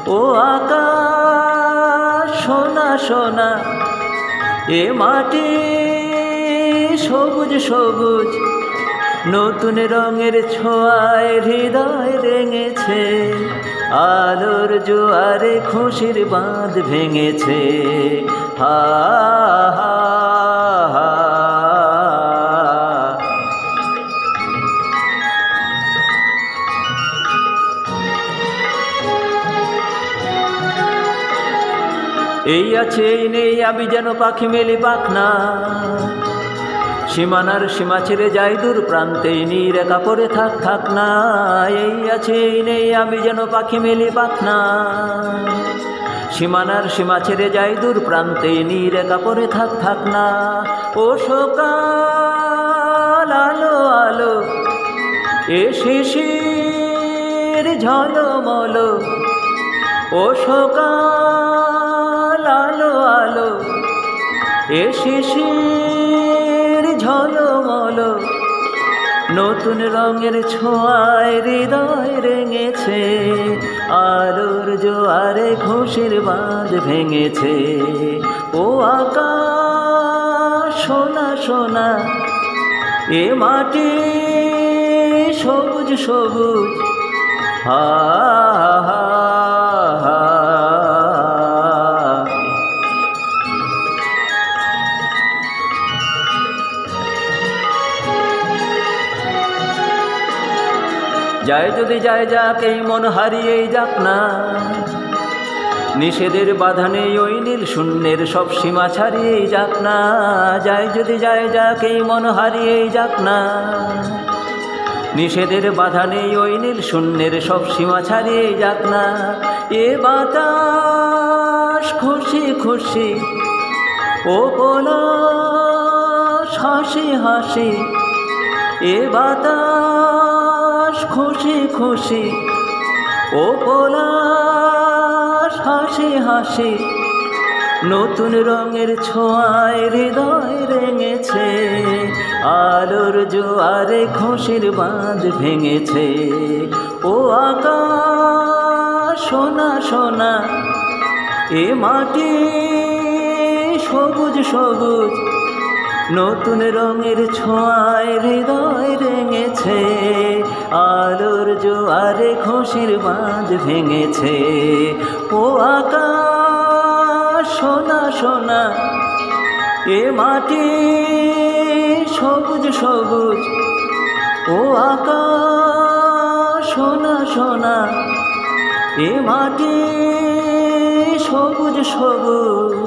ও আকাশ সোনা সোনা, এ মাটি সবুজ সবুজ, নতুন রঙের ছোঁয়ায় হৃদয় রেঙেছে, আলোর জোয়ারে খুশির বাঁধ ভেঙেছে। হা হা হা। এই আছে এই নেই আমি যেন পাখি মেলি পাখনা, সীমানার সীমা ছেড়ে যাই দূর প্রান্তে, নীর একা পড়ে থাক থাক না। এই আছে এই নেই আমি যেন পাখি মেলি পাখনা, সীমানার সীমা ছেড়ে যাই দূর প্রান্তে, নীর একা পড়ে থাক থাক না। ও সকাল আলো আলো, এ শিশির ঝলমল, ও সকাল আলো আলো, এ শিশির ঝলমল, নতুন রঙের ছোঁয়ায় হৃদয় রেঙেছে, আলোর জোয়ারে খুশির বাঁধ ভেঙেছে। ও আকাশ সোনা সোনা, এ মাটি সবুজ সবুজ, হা হা হা। যায় যদি যায় যাক এই মন হারিয়েই যাক না, নিষেধের বাধা নেই ওই নীল শূন্যের সব সীমা ছাড়িয়েই যাক না। যায় যদি যায় যাক এই মন হারিয়েই যাক না, নিষেধের বাধা নেই ওই নীল শূন্যের সব সীমা ছাড়িয়েই যাক না। এ বাতাস খুশি খুশি, ও পলাশ হাসি হাসি, এ বাতাস খুশি খুশি, ও পলাশ হাসি হাসি, নতুন রঙের ছোঁয়ায় হৃদয় রেঙেছে, আলোর জোয়ারে খুশির বাঁধ ভেঙেছে। ও আকাশ সোনা সোনা, এ মাটি সবুজ সবুজ, নতুন রঙের ছোঁয়ায় হৃদয় রেঙেছে, আলোর জোয়ারে খুশির বাঁধ ভেঙেছে। ও আকাশ সোনা সোনা, এ মাটি সবুজ সবুজ, ও আকাশ সোনা সোনা, এ মাটি সবুজ সবুজ।